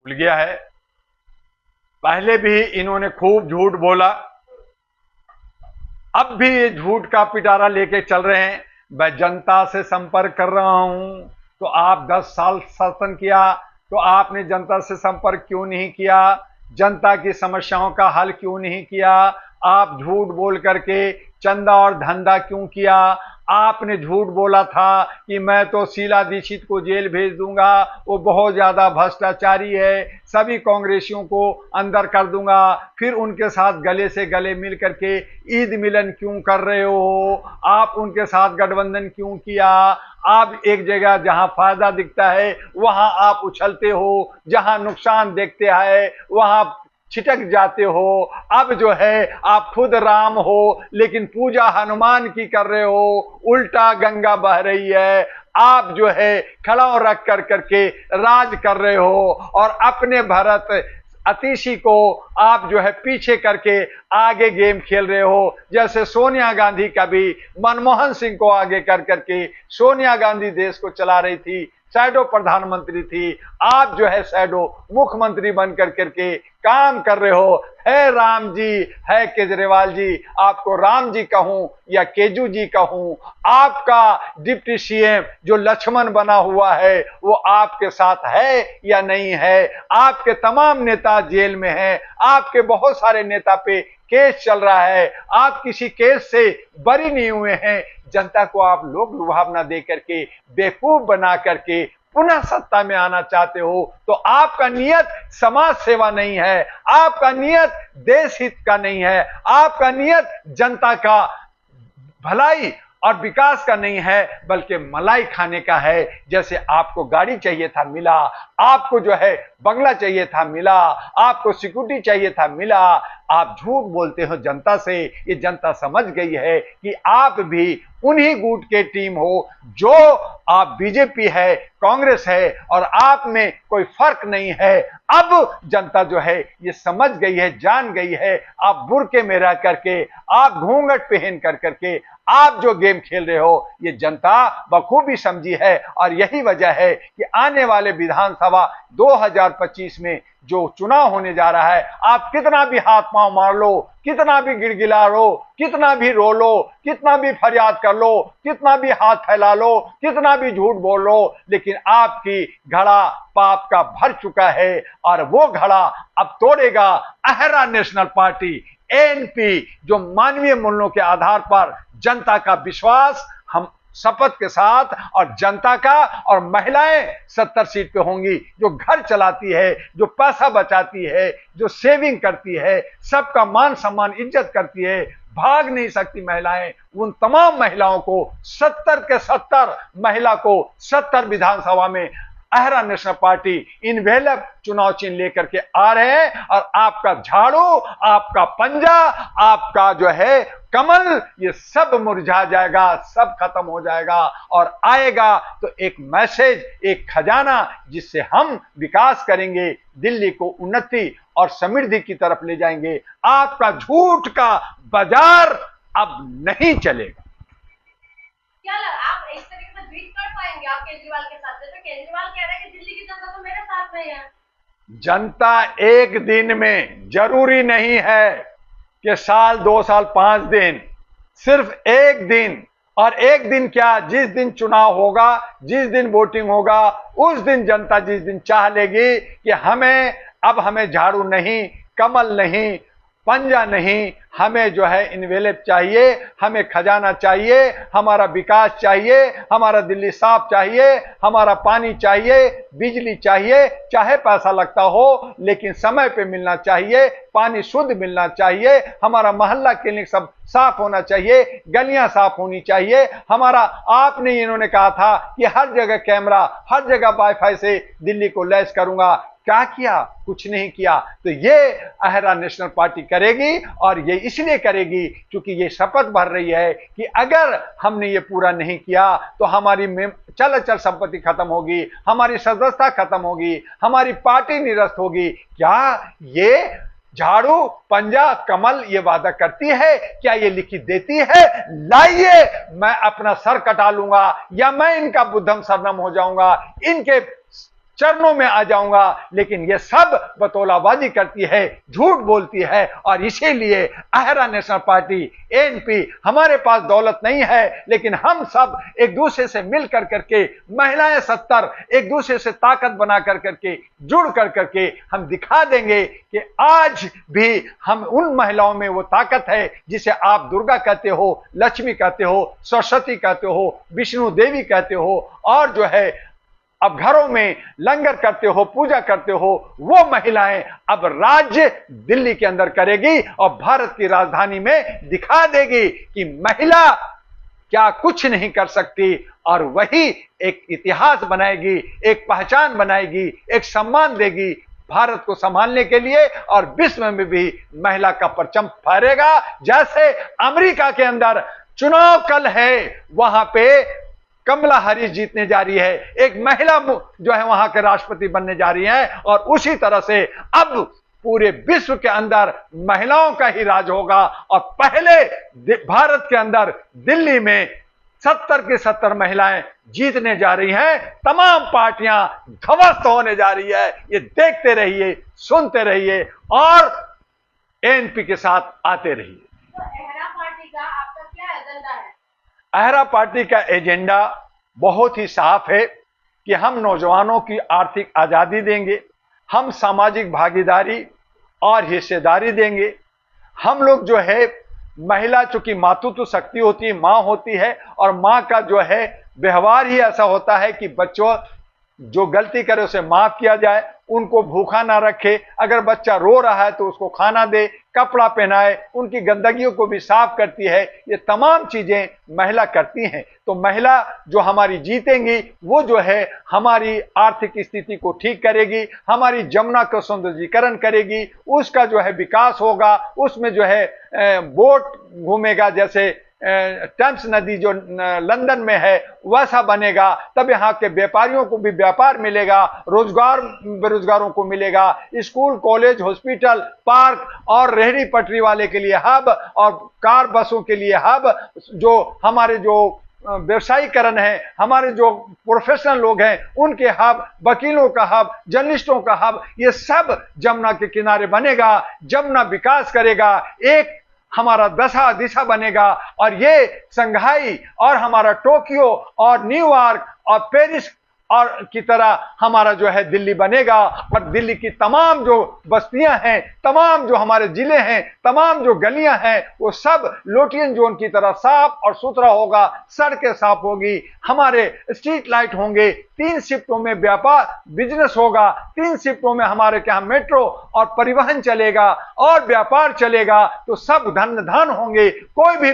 भूल गया है। पहले भी इन्होंने खूब झूठ बोला, अब भी ये झूठ का पिटारा लेके चल रहे हैं। मैं जनता से संपर्क कर रहा हूं। तो आप 10 साल शासन किया, तो आपने जनता से संपर्क क्यों नहीं किया? जनता की समस्याओं का हल क्यों नहीं किया? आप झूठ बोल करके चंदा और धंधा क्यों किया? आपने झूठ बोला था कि मैं तो शीला दीक्षित को जेल भेज दूंगा, वो बहुत ज्यादा भ्रष्टाचारी है, सभी कांग्रेसियों को अंदर कर दूंगा। फिर उनके साथ गले से गले मिल करके ईद मिलन क्यों कर रहे हो? आप उनके साथ गठबंधन क्यों किया? आप एक जगह जहां फायदा दिखता है वहां आप उछलते हो, जहां नुकसान देखते हैं वहां छिटक जाते हो। अब जो है आप खुद राम हो लेकिन पूजा हनुमान की कर रहे हो, उल्टा गंगा बह रही है। आप जो है खड़ाव रख कर करके राज कर रहे हो और अपने भरत अतिशी को आप जो है पीछे करके आगे गेम खेल रहे हो। जैसे सोनिया गांधी का भी मनमोहन सिंह को आगे कर करके सोनिया गांधी देश को चला रही थी, शैडो प्रधानमंत्री थी, आप जो है शैडो मुख्यमंत्री बन कर करके काम कर रहे हो। है राम जी, है केजरीवाल जी, आपको राम जी कहूं या केजू जी कहूं, आपका डिप्टी सीएम जो लक्ष्मण बना हुआ है वो आपके साथ है या नहीं है? आपके तमाम नेता जेल में हैं, आपके बहुत सारे नेता पे केस चल रहा है, आप किसी केस से बरी नहीं हुए हैं। जनता को आप लोग लुभावना दे करके बेवकूफ बना करके पुनः सत्ता में आना चाहते हो, तो आपका नियत समाज सेवा नहीं है, आपका नियत देश हित का नहीं है, आपका नियत जनता का भलाई और विकास का नहीं है, बल्कि मलाई खाने का है। जैसे आपको गाड़ी चाहिए था मिला, आपको जो है बंगला चाहिए था मिला, आपको सिक्योरिटी चाहिए था मिला। आप झूठ बोलते हो जनता से, ये जनता समझ गई है कि आप भी उन्हीं गुट के टीम हो जो आप बीजेपी है, कांग्रेस है और आप में कोई फर्क नहीं है। अब जनता जो है ये समझ गई है, जान गई है। आप बुरके में रह करके, आप घूंघट पहन कर करके आप जो गेम खेल रहे हो ये जनता बखूबी समझी है। और यही वजह है कि आने वाले विधानसभा 2025 में जो चुनाव होने जा रहा है, आप कितना भी हाथ पांव मार लो, कितना भी गिड़गिड़ा लो, कितना भी रो लो, कितना भी फरियाद कर लो, कितना भी हाथ फैला लो, कितना भी झूठ बोल लो, लेकिन आपकी घड़ा पाप का भर चुका है और वो घड़ा अब तोड़ेगा अहरा नेशनल पार्टी एएनपी, जो मानवीय मूल्यों के आधार पर जनता का विश्वास हम शपथ के साथ और जनता का, और महिलाएं 70 सीट पे होंगी, जो घर चलाती है, जो पैसा बचाती है, जो सेविंग करती है, सबका मान सम्मान इज्जत करती है, भाग नहीं सकती महिलाएं। उन तमाम महिलाओं को 70 के 70 महिला को 70 विधानसभा में अहरा नेशनल पार्टी इनवेलप चुनाव चिन्ह लेकर के आ रहे हैं। और आपका झाड़ू, आपका पंजा, आपका जो है कमल, ये सब मुरझा जाएगा, सब खत्म हो जाएगा और आएगा तो एक मैसेज, एक खजाना जिससे हम विकास करेंगे, दिल्ली को उन्नति और समृद्धि की तरफ ले जाएंगे। आपका झूठ का बाजार अब नहीं चलेगा। क्या लगा आप इस तरीके से बीट कर पाएंगे आप केजरीवाल के साथ? जैसे केजरीवाल कह रहे हैं कि दिल्ली की जनता तो मेरे साथ में है। जनता एक दिन में, जरूरी नहीं है कि साल 2 साल 5 दिन, सिर्फ एक दिन। और एक दिन क्या, जिस दिन चुनाव होगा, जिस दिन वोटिंग होगा, उस दिन जनता जिस दिन चाह लेगी कि हमें झाड़ू नहीं, कमल नहीं, पंजा नहीं, हमें जो है इनवेलप चाहिए, हमें खजाना चाहिए, हमारा विकास चाहिए, हमारा दिल्ली साफ चाहिए, हमारा पानी चाहिए, बिजली चाहिए, चाहे पैसा लगता हो लेकिन समय पे मिलना चाहिए, पानी शुद्ध मिलना चाहिए, हमारा मोहल्ला क्लिनिक सब साफ होना चाहिए, गलियां साफ होनी चाहिए हमारा। आपने इन्होंने कहा था कि हर जगह कैमरा, हर जगह वाईफाई से दिल्ली को लैस करूंगा, क्या किया? कुछ नहीं किया। तो ये अहरा नेशनल पार्टी करेगी और ये इसलिए करेगी क्योंकि ये शपथ भर रही है कि अगर हमने ये पूरा नहीं किया तो हमारी चल अचल संपत्ति खत्म होगी, हमारी सदस्यता खत्म होगी, हमारी पार्टी निरस्त होगी। क्या ये झाड़ू, पंजा, कमल ये वादा करती है? क्या ये लिखित देती है? लाइए, मैं अपना सर कटा लूंगा या मैं इनका बुद्धम शरणम हो जाऊंगा, इनके चरणों में आ जाऊंगा, लेकिन ये सब बतौलाबाजी करती है, झूठ बोलती है। और इसीलिए अहरा नेशनल पार्टी एएनपी, हमारे पास दौलत नहीं है, लेकिन हम सब एक दूसरे से मिल कर करके, महिलाएं 70 एक दूसरे से ताकत बना कर करके, जुड़ कर करके हम दिखा देंगे कि आज भी हम उन महिलाओं में वो ताकत है जिसे आप दुर्गा कहते हो, लक्ष्मी कहते हो, सरस्वती कहते हो, विष्णु देवी कहते हो, और जो है अब घरों में लंगर करते हो, पूजा करते हो, वो महिलाएं अब राज्य दिल्ली के अंदर करेगी और भारत की राजधानी में दिखा देगी कि महिला क्या कुछ नहीं कर सकती, और वही एक इतिहास बनाएगी, एक पहचान बनाएगी, एक सम्मान देगी भारत को संभालने के लिए, और विश्व में भी महिला का परचम फहरेगा। जैसे अमेरिका के अंदर चुनाव कल है, वहां पे कमला हैरिस जीतने जा रही है, एक महिला जो है वहां के राष्ट्रपति बनने जा रही है, और उसी तरह से अब पूरे विश्व के अंदर महिलाओं का ही राज होगा। और पहले भारत के अंदर दिल्ली में 70 की 70 महिलाएं जीतने जा रही हैं, तमाम पार्टियां ध्वस्त होने जा रही है। ये देखते रहिए, सुनते रहिए और एएनपी के साथ आते रहिए। तो अहरा पार्टी का आपका क्या एजेंडा है? अहरा पार्टी का एजेंडा बहुत ही साफ है कि हम नौजवानों की आर्थिक आजादी देंगे, हम सामाजिक भागीदारी और हिस्सेदारी देंगे। हम लोग जो है, महिला चूंकि मातृत्व शक्ति होती है, मां होती है, और मां का जो है व्यवहार ही ऐसा होता है कि बच्चों जो गलती करे उसे माफ किया जाए, उनको भूखा ना रखे, अगर बच्चा रो रहा है तो उसको खाना दे, कपड़ा पहनाए, उनकी गंदगियों को भी साफ करती है। ये तमाम चीजें महिला करती हैं। तो महिला जो हमारी जीतेंगी, वो जो है हमारी आर्थिक स्थिति को ठीक करेगी, हमारी जमुना का सौंदर्यीकरण करेगी, उसका जो है विकास होगा, उसमें जो है बोट घूमेगा, जैसे टेम्स नदी जो लंदन में है वैसा बनेगा, तब यहाँ के व्यापारियों को भी व्यापार मिलेगा, रोजगार बेरोजगारों को मिलेगा, स्कूल, कॉलेज, हॉस्पिटल, पार्क और रेहड़ी पटरी वाले के लिए हब, और कार बसों के लिए हब, जो हमारे जो व्यवसायीकरण है, हमारे जो प्रोफेशनल लोग हैं उनके हब, वकीलों का हब, जर्नलिस्टों का हब, ये सब जमुना के किनारे बनेगा। जमुना विकास करेगा, एक हमारा दशा दिशा बनेगा, और ये संघाई और हमारा टोक्यो और न्यूयॉर्क और पेरिस और की तरह हमारा जो है दिल्ली बनेगा। और दिल्ली की तमाम जो बस्तियां हैं, तमाम जो हमारे जिले हैं, तमाम जो गलियां हैं, वो सब लोटियन जोन की तरह साफ और सुथरा होगा, सड़कें साफ होगी, हमारे स्ट्रीट लाइट होंगे, 3 शिफ्टों में व्यापार बिजनेस होगा, 3 शिफ्टों में हमारे यहाँ मेट्रो और परिवहन चलेगा और व्यापार चलेगा, तो सब धन होंगे। कोई भी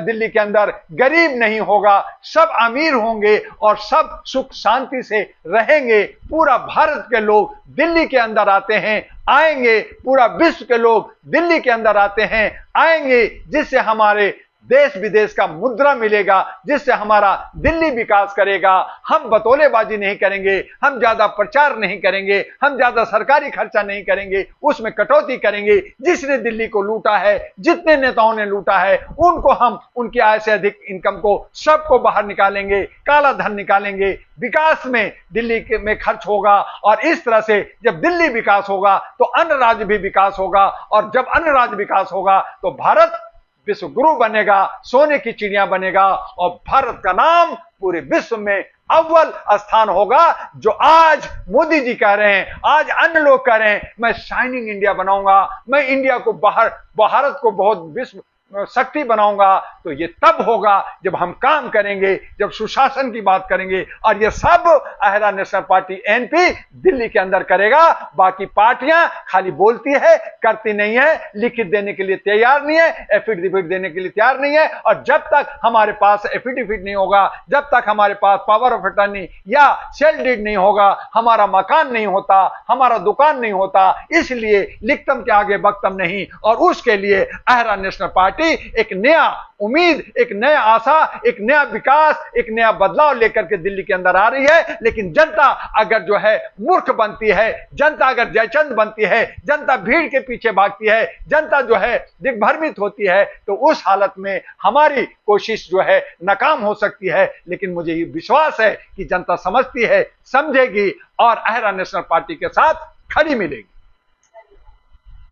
दिल्ली के अंदर गरीब नहीं होगा, सब अमीर होंगे और सब सुख शांति से रहेंगे। पूरा भारत के लोग दिल्ली के अंदर आते हैं, आएंगे, पूरा विश्व के लोग दिल्ली के अंदर आते हैं, आएंगे, जिससे हमारे देश विदेश का मुद्रा मिलेगा, जिससे हमारा दिल्ली विकास करेगा। हम बतौलेबाजी नहीं करेंगे, हम ज्यादा प्रचार नहीं करेंगे, हम ज्यादा सरकारी खर्चा नहीं करेंगे, उसमें कटौती करेंगे। जिसने दिल्ली को लूटा है, जितने नेताओं ने लूटा है, उनको हम उनकी आय से अधिक इनकम को सबको बाहर निकालेंगे, काला धन निकालेंगे, विकास में दिल्ली में खर्च होगा। और इस तरह से जब दिल्ली विकास होगा तो अन्य राज्य भी विकास होगा, और जब अन्य राज्य विकास होगा तो भारत विश्व गुरु बनेगा, सोने की चिड़िया बनेगा, और भारत का नाम पूरे विश्व में अव्वल स्थान होगा। जो आज मोदी जी कह रहे हैं, आज अन्य लोग कह रहे हैं, मैं शाइनिंग इंडिया बनाऊंगा, मैं इंडिया को भारत को बहुत विश्व शक्ति बनाऊंगा, तो ये तब होगा जब हम काम करेंगे, जब सुशासन की बात करेंगे। और ये सब अहरा नेशनल पार्टी एएनपी दिल्ली के अंदर करेगा। बाकी पार्टियां खाली बोलती है, करती नहीं है, लिखित देने के लिए तैयार नहीं है, एफिडेविट देने के लिए तैयार नहीं है। और जब तक हमारे पास एफिडेविट नहीं होगा, जब तक हमारे पास पावर ऑफ अटर्नी या सेल डीड नहीं होगा, हमारा मकान नहीं होता, हमारा दुकान नहीं होता, इसलिए लिखतम के आगे बख्तम नहीं। और उसके लिए अहरा नेशनल पार्टी पार्टी एक नया उम्मीद, एक नया आशा, एक नया विकास, एक नया बदलाव लेकर के दिल्ली के अंदर आ रही है। लेकिन जनता अगर जो है मूर्ख बनती है, जनता अगर जयचंद बनती है, जनता भीड़ के पीछे भागती है, जनता जो है दिग्भ्रमित होती है, तो उस हालत में हमारी कोशिश जो है नाकाम हो सकती है। लेकिन मुझे ये विश्वास है कि जनता समझती है, समझेगी और अहरा नेशनल पार्टी के साथ खड़ी मिलेगी।